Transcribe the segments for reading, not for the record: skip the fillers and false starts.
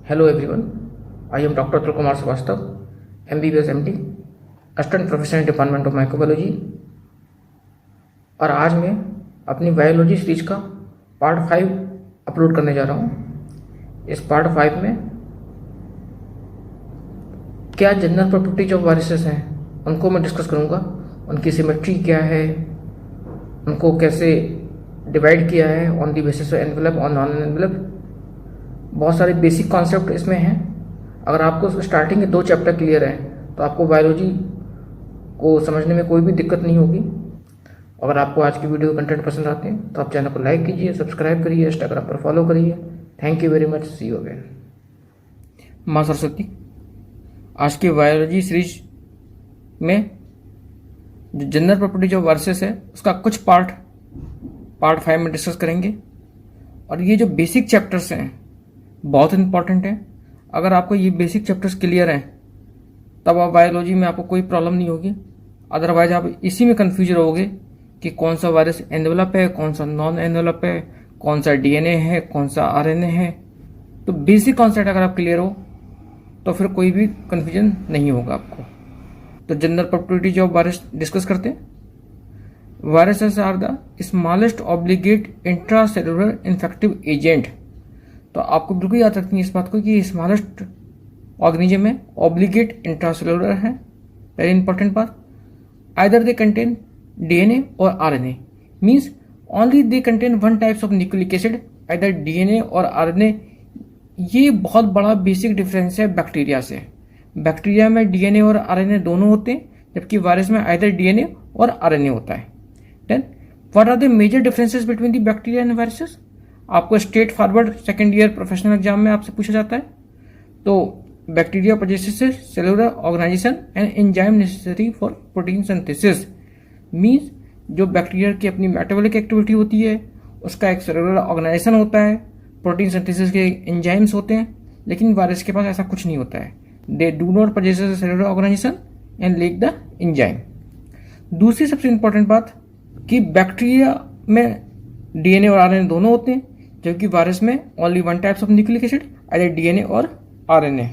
Hello everyone, I am Dr. Atul Kumar Srivastav, MBBS MD, assistant professor in department of microbiology. और आज मैं अपनी biology series का part 5 upload करने जा रहा हूँ। इस पार्ट 5 में क्या जनरल प्रॉपर्टीज ऑफ वायरसेस हैं उनको मैं डिस्कस करूँगा। उनकी सिमेट्री क्या है, उनको कैसे डिवाइड किया है on the basis of envelope और नॉन एनवेलप। बहुत सारे बेसिक कॉन्सेप्ट इसमें हैं। अगर आपको स्टार्टिंग के 2 चैप्टर क्लियर हैं तो आपको बायोलॉजी को समझने में कोई भी दिक्कत नहीं होगी। अगर आपको आज की वीडियो कंटेंट पसंद आते हैं तो आप चैनल को लाइक कीजिए, सब्सक्राइब करिए, इंस्टाग्राम पर फॉलो करिए। Thank you very much, see you again. माँ सरस्वती, आज की बायोलॉजी सीरीज में जो जनरल प्रॉपर्टीज ऑफ वायरसेस है उसका कुछ पार्ट 5 में डिस्कस करेंगे। और ये जो बेसिक चैप्टर्स हैं बहुत इंपॉर्टेंट है। अगर आपको ये बेसिक चैप्टर्स क्लियर हैं तब आप बायोलॉजी में आपको कोई प्रॉब्लम नहीं होगी। अदरवाइज आप इसी में कंफ्यूज रहोगे कि कौन सा वायरस एनवेलप है, कौन सा नॉन एनवेलप है, कौन सा डीएनए है, कौन सा आरएनए है। तो बेसिक कॉन्सेप्ट अगर आप क्लियर हो तो फिर कोई भी कंफ्यूजन नहीं होगा आपको। तो general properties of virus discuss करते हैं। Viruses are the smallest obligate intracellular infective agent. तो आपको बिल्कुल याद रखनी है इस बात को कि स्मॉलेस्ट ऑर्गेनिज्म है, ऑब्लिगेट इंट्रासेलुलर है। वेरी इंपॉर्टेंट बात। आइदर दे कंटेन डीएनए और RNA, means only they contain one types of nucleic acid, either DNA और आरएनए। ये बहुत बड़ा बेसिक डिफरेंस है बैक्टीरिया से। बैक्टीरिया में डीएनए और आरएनए दोनों होते हैं, जबकि वायरस में आइदर डीएनए और आरएनए होता है। Then what are the major differences between the bacteria and viruses? आपको straightforward second year professional exam में आपसे पूछा जाता है। तो bacteria possesses cellular organization and enzyme necessary for protein synthesis, means जो बैक्टीरिया की अपनी मेटाबॉलिक एक्टिविटी होती है उसका एक सेलुलर ऑर्गेनाइजेशन होता है, प्रोटीन सिंथेसिस के एंजाइम्स होते हैं। लेकिन वायरस के पास ऐसा कुछ नहीं होता है। They do not possess cellular organization and lack the enzyme. दूसरी सबसे इंपॉर्टेंट बात कि बैक्टीरिया में डीएनए और आरएनए दोनों होते हैं, जबकि वायरस में only one types of nucleic acid, either DNA और RNA.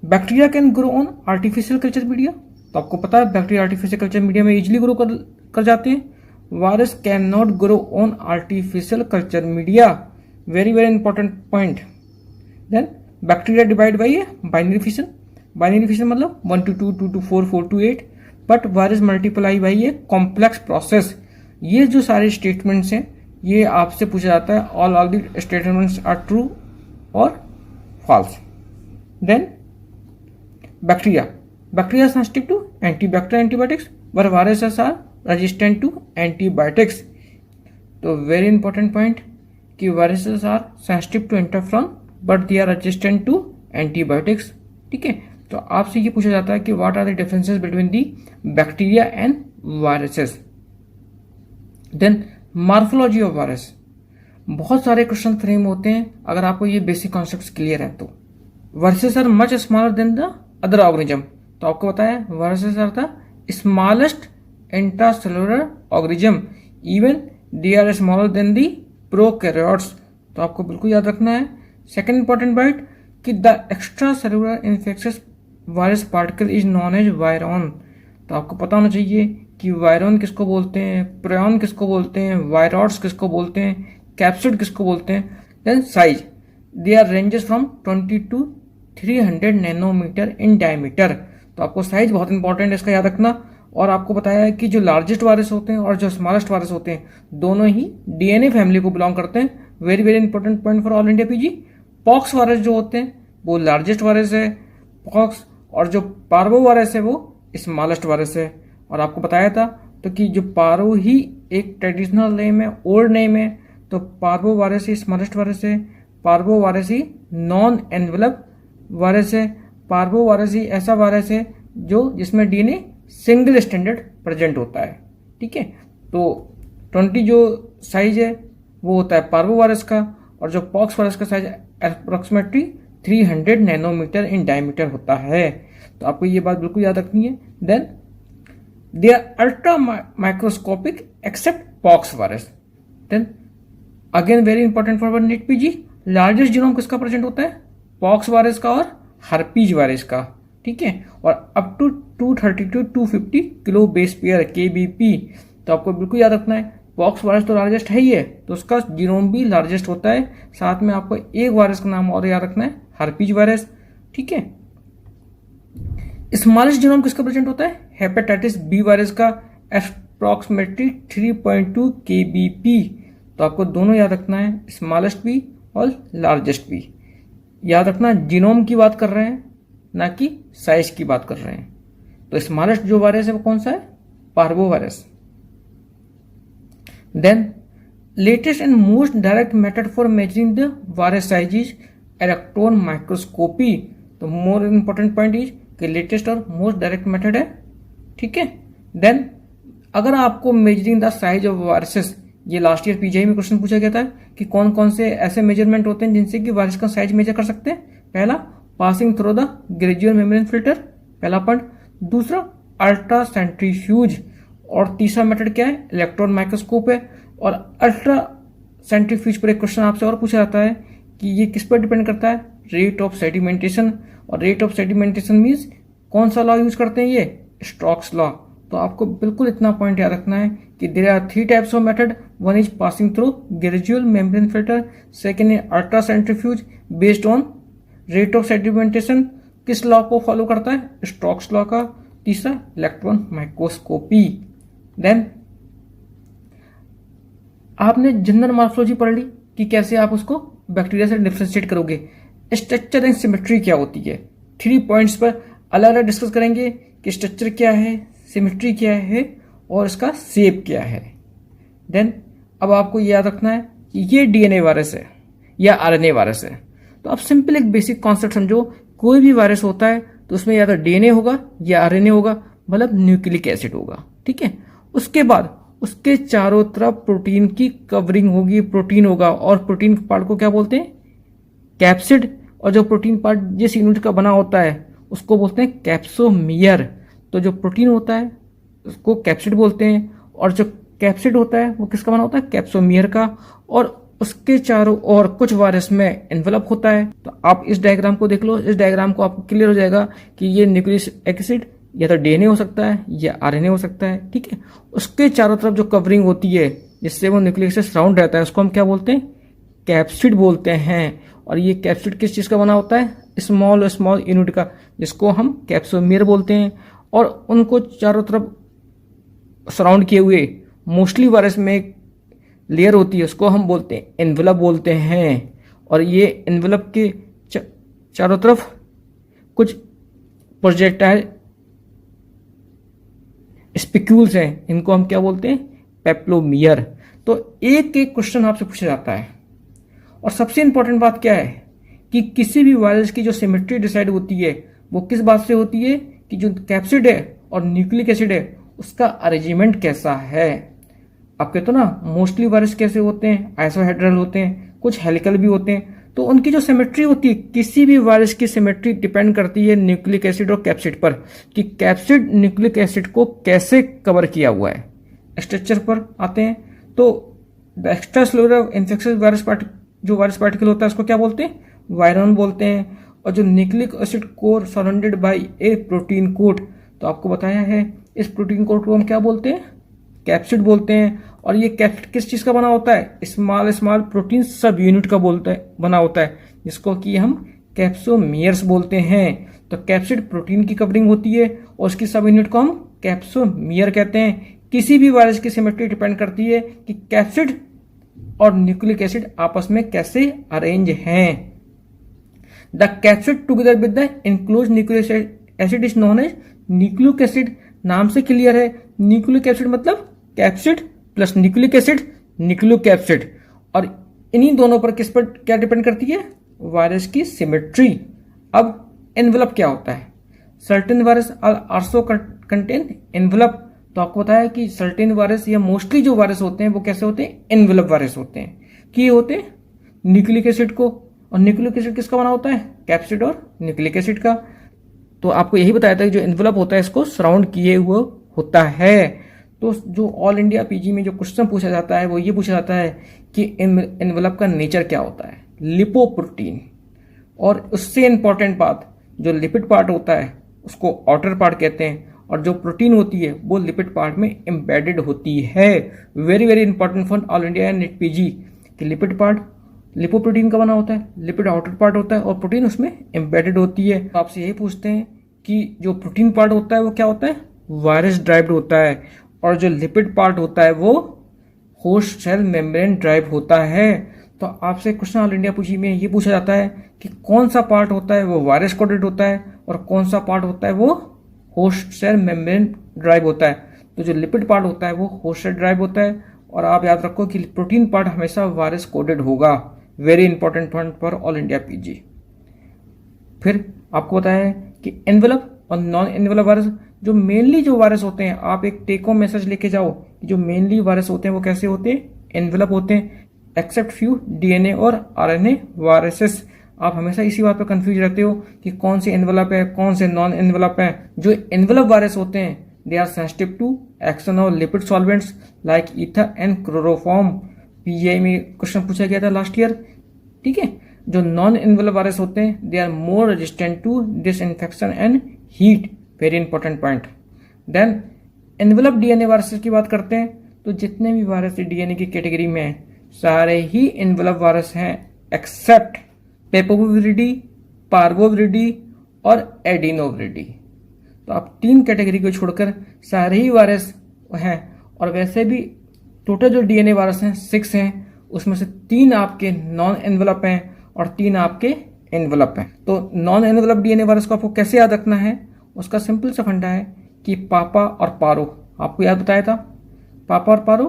Bacteria can grow on artificial culture media. तो आपको पता है बैक्टीरिया आर्टिफिशियल कल्चर मीडिया में इजीली ग्रो कर जाते हैं। Virus can not grow on artificial culture media. Very very important point. Then bacteria divide by binary fission. Binary fission मतलब 1 to 2, 2 to 4, 4 to 8। But virus multiply by a complex process. ये जो सारे statements हैं ये आपसे पूछा जाता है। All the statements are true और false. Then bacteria sensitive to antibacterial antibiotics, but viruses are resistant to antibiotics. तो वेरी इंपॉर्टेंट पॉइंट कि viruses are sensitive to interferon but they are resistant to antibiotics. ठीक है, तो आपसे ये पूछा जाता है कि what are the differences between the bacteria and viruses. Then morphology of virus. बहुत सारे क्वेश्चन फ्रेम होते हैं अगर आपको ये बेसिक कॉन्सेप्ट्स क्लियर है तो। Viruses are much smaller than the other organism. तो आपको पता है viruses are the smallest intracellular organism, even they are smaller than the prokaryotes. तो आपको बिल्कुल याद रखना है। सेकेंड इंपॉर्टेंट पॉइंट कि the extra cellular infectious virus particle is known as virion. तो आपको पता होना चाहिए कि वायरॉन किसको बोलते हैं, प्रियॉन किसको बोलते हैं, वायरॉड्स किसको बोलते हैं, कैप्सिड किसको बोलते हैं। Then size, they are ranges from 20 to 300 nanometer in diameter. तो आपको साइज बहुत इंपॉर्टेंट है, इसका याद रखना। और आपको बताया है कि जो लार्जेस्ट वायरस होते हैं और जो स्मॉलेस्ट वायरस होते हैं दोनों ही डीएनए फैमिली को बिलोंग करते हैं। Very very important point for all India PG. Pox virus जो होते हैं वो लार्जेस्ट वायरस है पॉक्स, और जो पार्वो वायरस है वो स्मॉलेस्ट वायरस है। और आपको बताया था तो कि जो पार्वो ही एक ट्रेडिशनल नेम है, ओल्ड नेम है। तो पार्वो वायरस ही स्मॉलेस्ट वायरस है, पार्वो वायरस ही नॉन एनवेलप वायरस है, पार्वो वायरस ही ऐसा वायरस है जो जिसमें डीएनए सिंगल स्टैंडर्ड प्रेजेंट होता है। ठीक है, तो 20 जो साइज है वो होता है पार्वो वायरस का, और जो पॉक्स वायरस का size approximately 300 nanometer in diameter होता है। तो आपको ये बात बिल्कुल याद रखनी है। Then they are ultra microscopic except pox virus. Then again very important for NEET PG, largest genome किसका प्रेजेंट होता है? पॉक्स वायरस का और हर्पीज वायरस का, ठीक है, और up to 230 to 250 kilo base pair KBP। तो आपको बिल्कुल याद रखना है, पॉक्स वायरस तो लार्जेस्ट है ही है, तो उसका जीनोम भी लार्जेस्ट होता है। साथ में आपको एक वायरस का नाम और याद रखना है, हर्पीज वायरस, ठीक है। स्मॉलेस्ट जीनोम किसका प्रेजेंट होता है? हेपेटाइटिस बी वायरस का, अप्रॉक्सीमेटली 3.2 KBP। तो आपको दोनों याद रखना है, स्मॉलेस्ट भी और लार्जेस्ट भी। याद रखना जीनोम की बात कर रहे हैं, ना कि साइज की बात कर रहे हैं। तो स्मॉलेस्ट जो वायरस है वो कौन सा है? Parvo virus. Then latest and most direct method for measuring the virus size is electron microscopy. तो मोर इंपॉर्टेंट पॉइंट इज कि लेटेस्ट और मोस्ट डायरेक्ट मेथड है, ठीक है। देन अगर आपको measuring the size of viruses, ये लास्ट ईयर PGI में क्वेश्चन पूछा गया था कि कौन कौन से ऐसे मेजरमेंट होते हैं जिनसे कि वायरस का साइज मेजर कर सकते हैं। पहला, passing through the gradual membrane filter, पहला पॉइंट। दूसरा, अल्ट्रा सेंट्रीफ्यूज, और तीसरा मेथड क्या है? इलेक्ट्रॉन माइक्रोस्कोप है। और अल्ट्रा सेंट्रीफ्यूज पर एक क्वेश्चन आपसे और पूछा जाता है कि ये किस पर डिपेंड करता है? Rate of sedimentation. और रेट ऑफ सेडिमेंटेशन मीन्स कौन सा लॉ यूज करते हैं? ये स्टोक्स लॉ। तो आपको बिल्कुल इतना पॉइंट याद रखना है कि there are 3 types of method. One is passing through gradual membrane filter, second is ultra centrifuge based on rate of sedimentation, किस लॉ को फॉलो करता है? स्टोक्स लॉ का। तीसरा, इलेक्ट्रॉन माइक्रोस्कोपी। देन आपने जनरल मॉर्फोलॉजी पढ़ ली कि कैसे आप उसको बैक्टीरिया से डिफ्रेंशिएट करोगे। स्ट्रक्चर एंड सिमेट्री क्या होती है? 3 पॉइंट्स पर अलग अलग डिस्कस करेंगे कि स्ट्रक्चर क्या है, सिमेट्री क्या है और इसका शेप क्या है। देन अब आपको याद रखना है कि ये DNA वायरस है या RNA वायरस है। तो आप सिंपल एक बेसिक कॉन्सेप्ट समझो, कोई भी वायरस होता है तो उसमें या तो DNA होगा या RNA होगा, मतलब न्यूक्लिक एसिड होगा, ठीक है। उसके बाद उसके चारों तरफ प्रोटीन की कवरिंग होगी, प्रोटीन होगा, और प्रोटीन पार्ट को क्या बोलते हैं? कैप्सिड। और जो प्रोटीन पार्ट जिस यूनिट का बना होता है उसको बोलते हैं कैप्सोमियर। तो जो प्रोटीन होता है उसको कैप्सिड बोलते हैं, और जो कैप्सिड होता है वो किसका बना होता है? कैप्सोमियर का। और उसके चारों ओर कुछ वायरस में एनवेलप होता है। तो आप इस डायग्राम को देख लो, इस डायग्राम को आपको क्लियर हो जाएगा कि ये न्यूक्लिक एसिड या तो DNA हो सकता है या RNA हो सकता है, ठीक है। उसके चारों तरफ जो कवरिंग होती है जिससे वो न्यूक्लियस से सराउंड रहता है उसको हम क्या बोलते हैं? कैप्सिड बोलते हैं। और ये कैप्सिड किस चीज़ का बना होता है? स्मॉल स्मॉल यूनिट का, जिसको हम कैप्सोमियर बोलते हैं। और उनको चारों तरफ सराउंड किए हुए मोस्टली वायरस में एक लेयर होती है, उसको हम बोलते हैं एनवेलप बोलते हैं। और ये एनवेलप के चारों तरफ कुछ प्रोजेक्टाइल स्पिक्यूल्स हैं, इनको हम क्या बोलते हैं? पेप्लोमियर। तो एक एक क्वेश्चन आपसे पूछा जाता है। और सबसे इंपॉर्टेंट बात क्या है कि किसी भी वायरस की जो सिमेट्री डिसाइड होती है वो किस बात से होती है कि जो कैप्सिड है और न्यूक्लिक एसिड है उसका अरेंजमेंट कैसा है। आप कहते हो ना मोस्टली वायरस कैसे होते हैं? आइसोहेड्रल होते हैं, कुछ हेलिकल भी होते हैं। तो उनकी जो सिमेट्री होती है, किसी भी वायरस की सिमेट्री डिपेंड करती है न्यूक्लिक एसिड और कैप्सिड पर, कि कैप्सिड न्यूक्लिक एसिड को कैसे कवर किया हुआ है। स्ट्रक्चर पर आते हैं तो the extra cellular infectious virus जो वायरस पार्टिकल होता है उसको क्या बोलते हैं? वायरॉन बोलते हैं। और जो nucleic acid core surrounded by a protein coat, तो आपको बताया है इस प्रोटीन कोट को हम क्या बोलते हैं? कैप्सिड बोलते हैं। और ये कैप्सिड किस चीज का बना होता है? स्मॉल स्मॉल प्रोटीन सब यूनिट का बना होता है, जिसको कि हम कैप्सोमियर्स बोलते हैं। तो कैप्सिड प्रोटीन की कवरिंग होती है और उसकी सब यूनिट को हम कैप्सोमियर कहते हैं। किसी भी वायरस की सिमेट्री डिपेंड करती है कि कैप्सिड और न्यूक्लिक एसिड आपस में कैसे अरेंज हैं। The capsid together with the enclose nucleic acid is known as nucleic acid. नाम से क्लियर है, न्यूक्लिक एसिड मतलब capsid plus nucleic acid, nucleic acid. और इन्हीं दोनों पर किस पर क्या डिपेंड करती है? वायरस की सिमेट्री। अब एनवेलप क्या होता है? Certain virus also contain envelope. तो आपको बताया कि सर्टेन वायरस या मोस्टली जो वायरस होते हैं वो कैसे होते हैं? एनवेलप वायरस होते हैं। कि होते हैं न्यूक्लिक एसिड को, और न्यूक्लिक एसिड किसका बना होता है? कैप्सिड और न्यूक्लिक एसिड का। तो आपको यही बताया था कि जो एनवेलप होता है इसको सराउंड किए हुए होता है। तो जो ऑल इंडिया PG में जो क्वेश्चन पूछा जाता है वो ये पूछा जाता है कि एनवेलप का नेचर क्या होता है? लिपोप्रोटीन। और उससे इंपॉर्टेंट बात, जो लिपिड पार्ट होता है उसको आउटर पार्ट कहते हैं, और जो प्रोटीन होती है वो लिपिड पार्ट में एम्बेडेड होती है। Very very important for all India and net PG कि लिपिड पार्ट लिपोप्रोटीन का बना होता है, लिपिड आउटर पार्ट होता है और प्रोटीन उसमें एम्बेडेड होती है। तो आपसे यही पूछते हैं कि जो प्रोटीन पार्ट होता है वो क्या होता है, वायरस ड्राइव्ड होता है, और जो लिपिड पार्ट होता है वो होस्ट सेल मेम्ब्रेन ड्राइव होता है। तो आपसे क्वेश्चन ऑल इंडिया पूछी में ये पूछा जाता है कि कौन सा पार्ट होता है वो वायरस कोडेड होता है और कौन सा पार्ट होता है वो होस्ट सेल मेम्ब्रेन ड्राइव होता है। तो जो लिपिड पार्ट होता है वो होस्ट सेल ड्राइव होता है, और आप याद रखो कि प्रोटीन पार्ट हमेशा वायरस कोडेड होगा। Very important point for all India PG. फिर आपको बताया कि एनवेलप और नॉन एनवेलप वायरस, जो मेनली जो वायरस होते हैं, आप एक टेक होम मैसेज लेके जाओ कि जो मेनली वायरस होते हैं वो कैसे होते हैं, एनवेलप होते हैं, एक्सेप्ट फ्यू डीएनए और आरएनए वायरसेस। आप हमेशा इसी बात पर कंफ्यूज रहते हो कि कौन से एनवेलप है कौन से नॉन एनवेलप है। जो एनवेलप वायरस होते हैं they are sensitive to action of lipid solvents like ether and chloroform. PGI में क्वेश्चन पूछा गया था लास्ट ईयर, ठीक है। जो नॉन एनवेलप वायरस होते हैं they are more resistant to disinfection and heat. Very important point. Then envelope DNA viruses की बात करते हैं, तो जितने भी वायरस डीएनए की कैटेगरी में हैं सारे ही एनवेलप वायरस हैं एक्सेप्ट पेपोविरिडी, पार्वोविरिडी और एडिनोविरिडी। तो आप 3 कैटेगरी को छोड़कर सारे ही वायरस हैं, और वैसे भी टोटल जो डीएनए वायरस हैं 6 हैं, उसमें से 3 आपके नॉन एनवेलप हैं और 3 आपके एनवेलप हैं। तो नॉन एनवेलप डीएनए वायरस को आपको कैसे याद रखना है, उसका सिंपल सा फंडा है कि पापा और पारो, आपको याद बताया था, पापा और पारो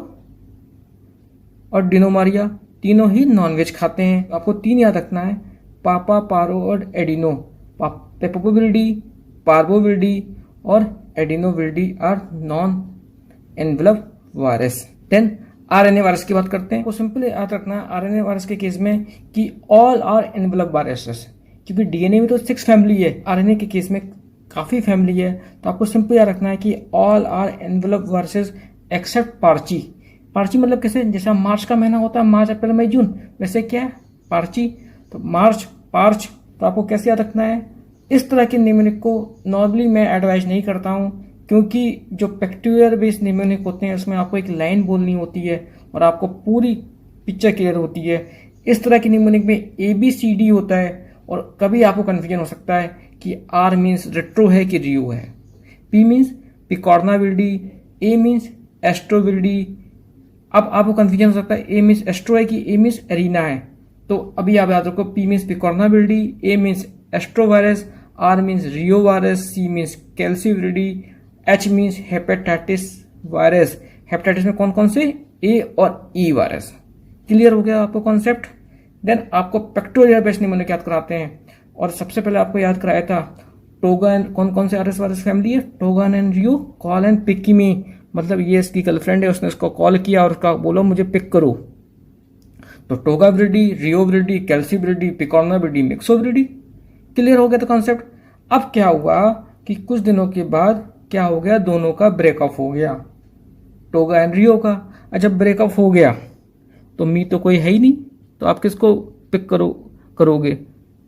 और डिनोमारिया तीनों ही नॉनवेज खाते हैं। आपको 3 याद रखना है, पापा, पारो और एडिनो। पेपोविरिडी, पार्वोविरिडी और adenoviridae are non envelope virus. Then RNA virus की बात करते हैं। वो सिंपल याद रखना है आरएनए वायरस के केस में कि ऑल आर एनवेलप वायरसेस, क्योंकि डीएनए में तो 6 फैमिली है, आरएनए के केस में काफी फैमिली है। तो आपको सिंपल याद रखना है कि all are envelope viruses except पार्ची। पार्ची मतलब कैसे, जैसे मार्च का महीना होता है, मार्च अप्रैल मई जून, वैसे क्या है पार्ची। तो मार्च पार्च, तो आपको कैसे याद रखना है। इस तरह के निमोनिक को नॉर्मली मैं एडवाइज नहीं करता हूं, क्योंकि जो बैक्टीरिया बेस्ड निमोनिक होते हैं उसमें आपको एक लाइन बोलनी होती है और आपको पूरी पिक्चर क्लियर होती है। इस तरह की निमोनिक में ABCD होता है, और कभी आपको कन्फ्यूजन हो सकता है कि R मीन्स रेट्रो है कि रियो है, P means picornaviridae, A means एस्ट्रोविल्डी। अब आपको कन्फ्यूजन हो सकता है A मीन्स एस्ट्रो है कि A मीन्स एरिना है। तो अभी आप याद रखो, P means picornaviridae, A means astrovirus, R means reo virus, C means caliciviridae, H means hepatitis virus. Hepatitis में कौन कौन से, A और E वायरस। क्लियर हो गया आपको कॉन्सेप्ट। देन आपको बैक्टीरिया बेस्ड निमोनिक याद कराते हैं, और सबसे पहले आपको याद कराया था टोगा एंड कौन कौन से आरएस वायरस फैमिली है, टोगान एंड रियो, कॉल एंड पिकिमी। मतलब ये इसकी गर्लफ्रेंड है, उसने उसको कॉल किया और उसका बोलो मुझे पिक करो। तो टोगाविरिडी, रियोविरिडी, कैल्सीविरिडी, पिकॉर्नाविरिडी, मिक्सोविरिडी। क्लियर हो गया था कॉन्सेप्ट। अब क्या हुआ कि कुछ दिनों के बाद क्या हो गया, दोनों का ब्रेकअप हो गया, टोगा एंड रियो का। जब ब्रेकअप हो गया तो मी तो कोई है ही नहीं, तो आप किसको पिक करोगे,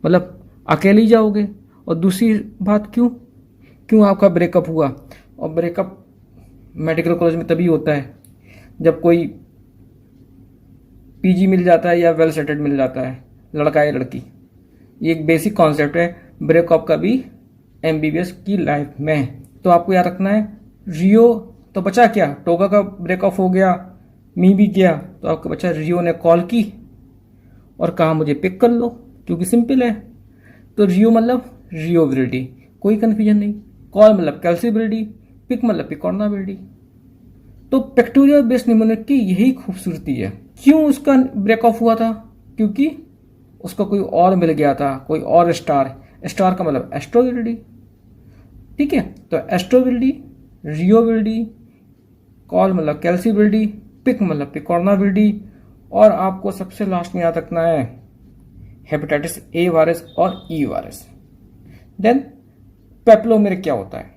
मतलब अकेले ही जाओगे। और दूसरी बात, क्यों आपका ब्रेकअप हुआ, और ब्रेकअप मेडिकल कॉलेज में तभी होता है जब कोई पीजी मिल जाता है या वेल सेटेड मिल जाता है, लड़का या लड़की। ये एक बेसिक कॉन्सेप्ट है ब्रेकअप का भी MBBS की लाइफ में। तो आपको याद रखना है, रियो तो बचा क्या, टोगा का ब्रेकअप हो गया, मी भी गया, तो आपका बचा रियो ने कॉल की और कहा मुझे पिक कर लो, क्योंकि सिंपल है। तो रियो मतलब रियोविरिडी, कोई कंफ्यूजन नहीं। कॉल मतलब कैल्सीविरिडी, पिक मतलब पिकॉर्नाविरिडी। तो बैक्टीरिया बेस्ड निमोनिक की यही खूबसूरती है। क्यों उसका ब्रेकअप हुआ था, क्योंकि उसको कोई और मिल गया था, कोई और स्टार का मतलब एस्ट्रोविरिडी, ठीक है। तो एस्ट्रोविरिडी, रियोविरिडी, कॉल मतलब कैल्सीविरिडी, पिक मतलब पिकॉर्नाविरिडी, और आपको सबसे लास्ट में याद रखना है हेपेटाइटिस A वायरस और E वायरस। देन पेप्लोमेर क्या होता है,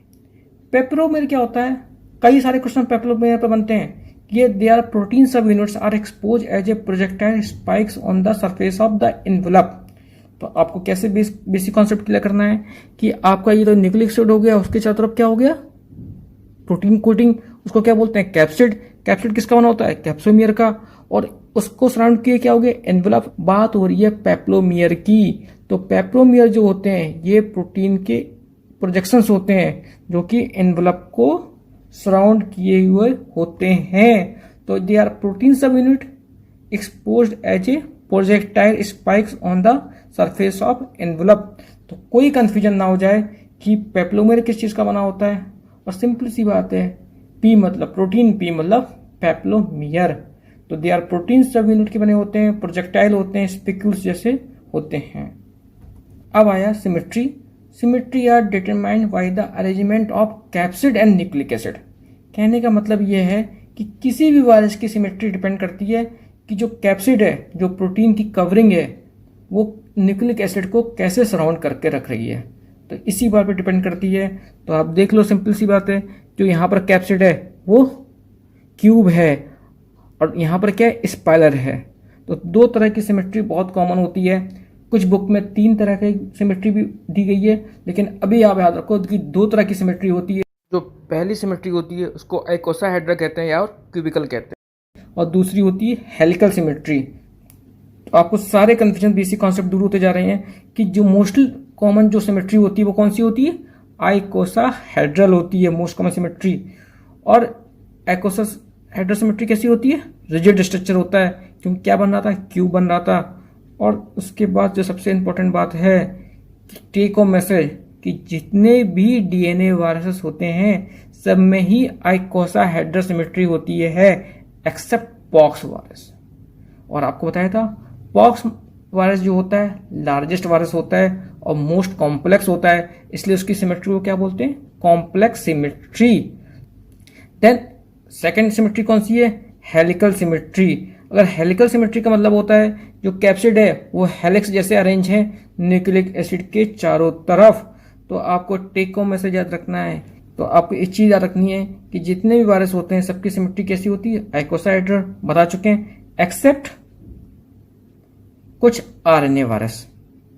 पेप्लोमेर क्या होता है, कई सारे क्वेश्चन पेप्लोमेर पर बनते हैं कि they are protein subunits are expose as a projectile spikes on the surface of the envelope. तो आपको कैसे बेसिक कॉन्सेप्ट क्लियर करना है कि आपका ये तो न्यूक्लिक एसिड हो गया, उसके चारों तरफ क्या हो गया, प्रोटीन कोटिंग, उसको क्या बोलते हैं, कैप्सिड। कैप्सिड किसका बना होता है, कैप्सोमियर का, और उसको सराउंड किए क्या हो गया, एनवेलप। बात हो रही है पेप्लोमियर की। तो पेप्लोमियर जो होते हैं ये प्रोटीन के प्रोजेक्शंस होते हैं जो कि एनवेलप को सराउंड किए हुए होते हैं। तो they are protein subunit exposed as a projectile spikes on the surface of envelope. तो कोई कंफ्यूजन ना हो जाए कि पेप्लोमियर किस चीज का बना होता है, और सिंपल सी बात है, पी मतलब प्रोटीन, पी मतलब पेप्लोमियर। तो they are protein subunit के बने होते हैं, प्रोजेक्टाइल होते हैं, स्पिक्यूल्स जैसे होते हैं। अब आया symmetry. Symmetry are determined by the arrangement of capsid and nucleic acid. कहने का मतलब यह है कि किसी भी वायरस की सिमेट्री डिपेंड करती है कि जो कैप्सिड है, जो प्रोटीन की कवरिंग है, वो न्यूक्लिक एसिड को कैसे सराउंड करके रख रही है। तो इसी बात पे डिपेंड करती है। तो आप देख लो, सिंपल सी बात है, जो यहाँ पर कैप्सिड है वो क्यूब है और यहाँ पर क्या है, स्पाइरल है। तो दो तरह की सिमेट्री बहुत कॉमन होती है। कुछ बुक में 3 तरह की सिमेट्री भी दी गई है, लेकिन अभी आप याद रखो कि 2 तरह की सिमेट्री होती है। जो पहली सिमेट्री होती है उसको आइकोसाहेड्रा कहते हैं या क्यूबिकल कहते हैं, और दूसरी होती है हेलिकल सिमेट्री। तो आपको सारे कंफ्यूजन, बेसिक कॉन्सेप्ट दूर होते जा रहे हैं कि जो मोस्टली कॉमन जो सिमेट्री होती है वो कौन सी होती है, आइकोसाहेड्रल होती है मोस्ट कॉमन सिमेट्री। और आइकोसाहेड्रल सिमेट्री कैसी होती है, रिजिड स्ट्रक्चर होता है, क्योंकि क्या बन रहा था, क्यूब बन रहा था। और उसके बाद जो सबसे इंपॉर्टेंट बात है कि टेक होम मैसेज, कि जितने भी डीएनए वायरसेस होते हैं सब में ही आइकोसाहेड्रल सिमेट्री होती है एक्सेप्ट पॉक्स वायरस। और आपको बताया था पॉक्स वायरस जो होता है लार्जेस्ट वायरस होता है और मोस्ट कॉम्प्लेक्स होता है, इसलिए उसकी सिमेट्री को क्या बोलते हैं, complex symmetry. Then second symmetry कौन सी है, हेलिकल सिमेट्री। अगर हेलिकल सिमेट्री का मतलब होता है जो कैप्सिड है वो हेलिक्स जैसे अरेंज है न्यूक्लिक एसिड के चारों तरफ। तो आपको टेक होम मैसेज याद रखना है। तो आपको एक चीज याद रखनी है कि जितने भी वायरस होते हैं सबकी सिमेट्री कैसी होती है, आइकोसाहेड्रल, बता चुके हैं, एक्सेप्ट कुछ आरएनए वायरस।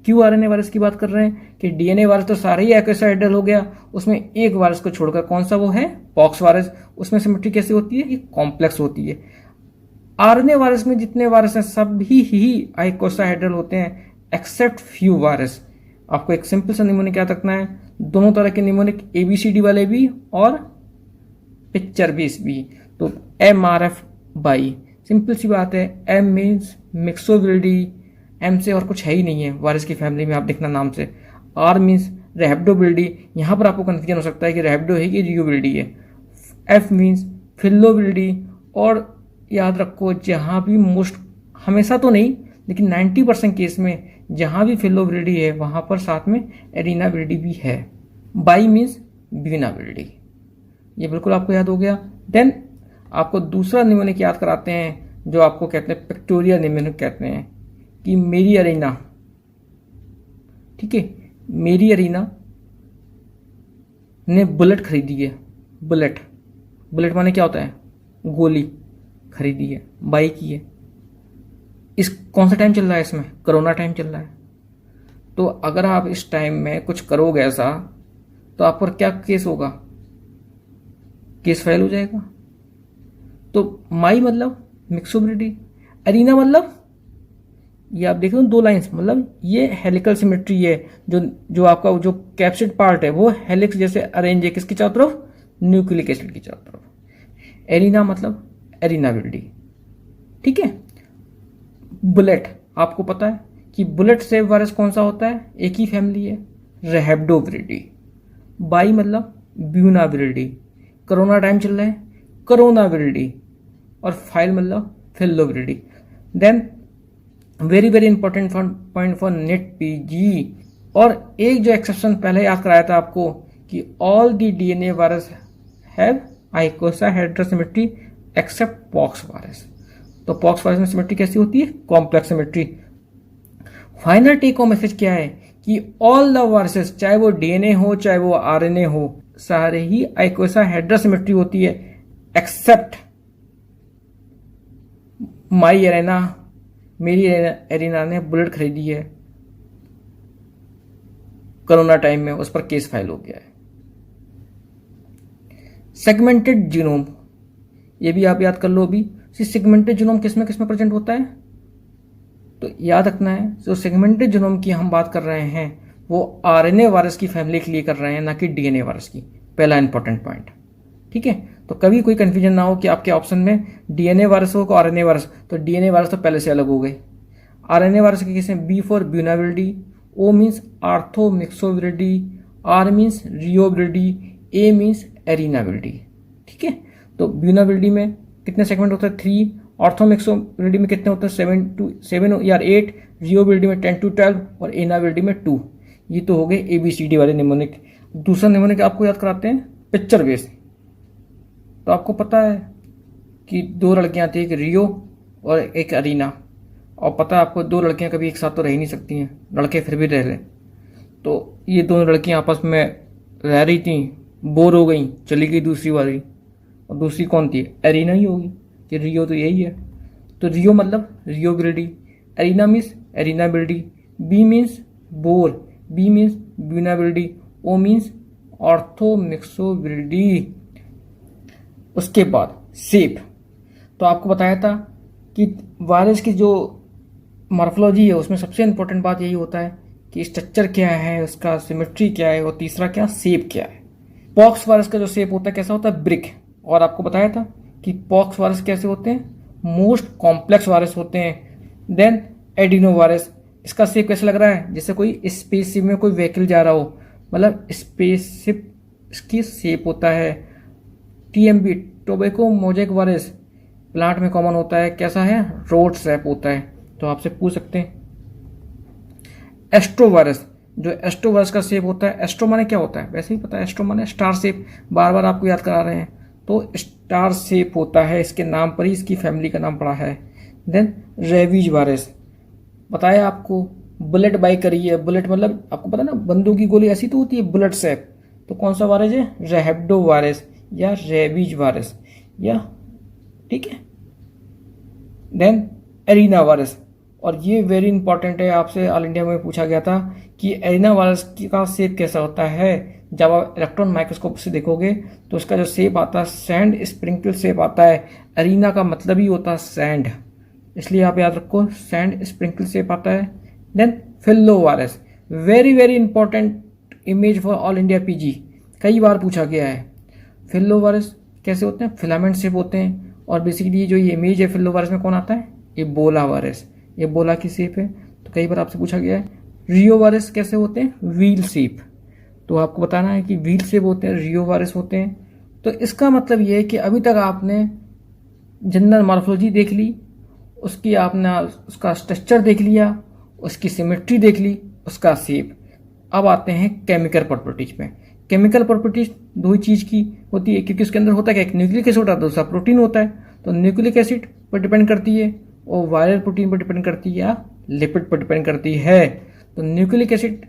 क्यों आरएनए वायरस की बात कर रहे हैं कि डीएनए वायरस तो सारे ही आइकोसाहेड्रल हो गया, उसमें एक वायरस को छोड़कर, कौन सा, वो है पॉक्स वायरस। उसमें सिमेट्री कैसी होती है, ये कॉम्प्लेक्स होती है। आरएनए वायरस में जितने वायरस हैं सभी ही आइकोसाहेड्रल होते हैं एक्सेप्ट फ्यू वायरस। आपको एक सिंपल सा निमोनिक याद रखना है, दोनों तरह के निमोनिक, ABCD वाले भी और पिक्चर बेस भी। तो MRF बाई, सिंपल सी बात है, M मीन्स मिक्सोविल्डी, M से और कुछ है ही नहीं है वायरस की फैमिली में, आप देखना नाम से। R मीन्स रैप्डोविल्डी, यहाँ पर आपको कंफ्यूजन हो सकता है कि रैप्डो है कि रियोविल्डी है। F मीन्स फिलोविल्डी, और याद रखो जहाँ भी मोस्ट, हमेशा तो नहीं लेकिन 90% केस में जहाँ भी फिलोविल्डी है वहाँ पर साथ में एरिनाविल्डी भी है। बाई मीन्स ब्यूनाविल्डी, ये बिल्कुल आपको याद हो गया। देन आपको दूसरा निमोनिक याद कराते हैं जो आपको कहते हैं पिक्टोरियल निमोनिक कहते हैं, कि मेरी अरीना, ठीक है, मेरी अरीना ने बुलेट खरीदी है। बुलेट, बुलेट माने क्या होता है, गोली खरीदी है, बाई की है। इस कौन सा टाइम चल रहा है, इसमें कोरोना टाइम चल रहा है। तो अगर आप इस टाइम में कुछ करोगे ऐसा तो आप पर क्या केस होगा, केस फाइल हो जाएगा। तो माई मतलब मिक्सोबिलिटी, अरीना मतलब ये आप देख रहे हो 2 लाइंस, मतलब ये हेलिकल सिमेट्री है, जो आपका जो कैप्सिड पार्ट है वो हेलिक्स जैसे अरेंज है किसकी चारों तरफ, न्यूक्लिक एसिड की चारों तरफ। एरिना मतलब एरिनाविल्डी, ठीक है। बुलेट, आपको पता है कि बुलेट से वायरस कौन सा होता है, एक ही फैमिली है, रैप्डोविरिडी। बाई मतलब ब्यूनाविरिडी, कोरोना टाइम चल रहा है, कोरोनाविरिडी। और फाइल मतलब filoviridae. Then very very important point for NEET PG, और एक जो एक्सेप्शन पहले याद कराया था आपको कि all the DNA virus have icosahedral symmetry except pox virus. तो पॉक्स वायरस में सिमेट्री कैसी होती है, complex symmetry. Final take home message क्या है कि ऑल द वायरसेस, चाहे वो डीएनए हो चाहे वो आरएनए हो, सारे ही आइकोसाहेड्रल सिमेट्री होती है एक्सेप्ट माई एरिना, मेरी एरिना ने बुलेट खरीदी है। कोरोना टाइम में उस पर केस फाइल हो गया है। सेगमेंटेड जीनोम, ये भी आप याद कर लो अभी। सेगमेंटेड जीनोम किस में प्रेजेंट होता है, तो याद रखना है जो सेगमेंटेड जीनोम की हम बात कर रहे हैं वो आरएनए वायरस की फैमिली के लिए कर रहे हैं, ना कि डीएनए वायरस की। पहला इंपॉर्टेंट पॉइंट, ठीक है। तो कभी कोई कंफ्यूजन ना हो कि आपके ऑप्शन में डीएनए वायरस हो और आरएनए वायरस, तो डीएनए वायरस तो पहले से अलग हो गए। आरएनए वायरस के केस में B for bunyaviridae, O means orthomyxoviridae, R means reoviridae, A means arenaviridae, ठीक है। तो ब्यूनाविरिडी में कितने सेगमेंट होते हैं, 3। ऑर्थोमिक्सोविरिडी में कितने होते हैं, 7 या 8। रियोविरिडी में 10 to 12 और एनाविरिडी में 2। ये तो हो गए ABCD वाले निमोनिक। दूसरा निमोनिक आपको याद कराते हैं पिक्चर बेस। तो आपको पता है कि 2 लड़कियां थी, एक रियो और एक अरीना, और पता है आपको 2 लड़कियां कभी एक साथ तो रह ही नहीं सकती हैं, लड़के फिर भी रह लें। तो ये दोनों लड़कियां आपस में रह रही थी, बोर हो गई, चली गई दूसरी वाली, और दूसरी कौन थी, एरीना ही होगी, कि रियो तो यही है। तो रियो मतलब reoviridae, arena means arenaviridae, B means बोर, B means bunyaviridae, O means orthomyxoviridae. उसके बाद शेप, तो आपको बताया था कि वायरस की जो मॉर्फोलॉजी है उसमें सबसे इंपॉर्टेंट बात यही होता है कि स्ट्रक्चर क्या है, उसका सिमेट्री क्या है, और तीसरा क्या, शेप क्या है। पॉक्स वायरस का जो शेप होता है कैसा होता है, ब्रिक। और आपको बताया था कि पॉक्स वायरस कैसे होते हैं, मोस्ट कॉम्प्लेक्स वायरस होते हैं। देन एडिनो वायरस, इसका शेप कैसे लग रहा है, जैसे कोई स्पेसशिप में कोई व्हीकल जा रहा हो, मतलब स्पेसशिप इसकी शेप होता है। TMV, tobacco mosaic virus, plant में कॉमन होता है, कैसा है, रोड शेप होता है। तो आपसे पूछ सकते हैं। एस्ट्रो वायरस, जो एस्ट्रो वायरस का शेप होता है, एस्ट्रो माने क्या होता है, वैसे ही पता है, एस्ट्रो माने स्टार शेप, बार बार आपको याद करा रहे हैं। तो स्टार शेप होता है, इसके नाम पर ही इसकी फैमिली का नाम पड़ा है। देन रेबीज वायरस, बताया आपको, बुलेट बाई करी है, बुलेट मतलब आपको पता ना, बंदूक की गोली ऐसी तो होती है, बुलेट शेप। तो कौन सा वायरस है, रेहेब्डो वायरस या रेबीज वायरस, या ठीक है। देन एरिना वायरस, और ये वेरी इंपॉर्टेंट है, आपसे ऑल इंडिया में पूछा गया था कि एरिना वायरस का शेप कैसा होता है। जब आप इलेक्ट्रॉन माइक्रोस्कोप से देखोगे तो उसका जो शेप आता है सैंड स्प्रिंकल शेप आता है। एरिना का मतलब ही होता है सैंड, इसलिए आप याद रखो, सैंड स्प्रिंकल शेप आता है। Then filo virus, very very important image for all India PG, कई बार पूछा गया है। फिल्लो वायरस कैसे होते हैं, फिलामेंट शेप होते हैं। और बेसिकली जो ये इमेज है फिल्लो वायरस में कौन आता है, एबोला वायरस, एबोला की शेप है। तो कई बार आपसे पूछा गया है। रियो वायरस कैसे होते हैं, व्हील शेप, तो आपको बताना है कि व्हील शेप होते हैं, रियो वायरस होते हैं। तो इसका मतलब ये है कि अभी तक आपने जनरल मॉर्फोलॉजी देख ली, उसकी आपने उसका स्ट्रक्चर देख लिया, उसकी सिमेट्री देख ली, उसका शेप। अब आते हैं केमिकल प्रॉपर्टीज में। केमिकल प्रॉपर्टीज 2 ही चीज की होती है, क्योंकि उसके अंदर होता है, एक न्यूक्लिक एसिड होता है, दूसरा प्रोटीन होता है। तो न्यूक्लिक एसिड पर डिपेंड करती है, और वायरल प्रोटीन पर डिपेंड करती है, या लिपिड पर डिपेंड करती है। तो न्यूक्लिक एसिड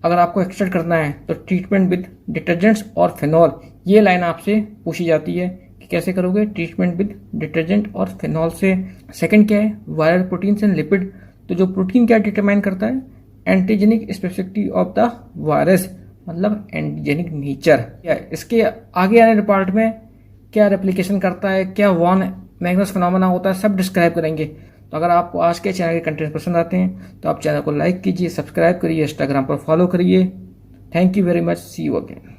अगर आपको एक्सट्रैक्ट करना है तो ट्रीटमेंट विद डिटर्जेंट्स और फिनॉल, ये लाइन आपसे पूछी जाती है कि कैसे करोगे, ट्रीटमेंट विद डिटर्जेंट और फिनॉल से। सेकंड क्या है, वायरल प्रोटीन्स एंड लिपिड। तो जो प्रोटीन क्या डिटरमाइन करता है, antigenic specificity of the virus, मतलब एंटीजेनिक नेचर। इसके आगे आने पार्ट में क्या रेप्लिकेशन करता है, क्या वॉन मैग्नस फिनोमेना होता है, सब डिस्क्राइब करेंगे। तो अगर आपको आज के चैनल के कंटेंट पसंद आते हैं तो आप चैनल को लाइक कीजिए, सब्सक्राइब करिए, इंस्टाग्राम पर फॉलो करिए। Thank you very much, see you again.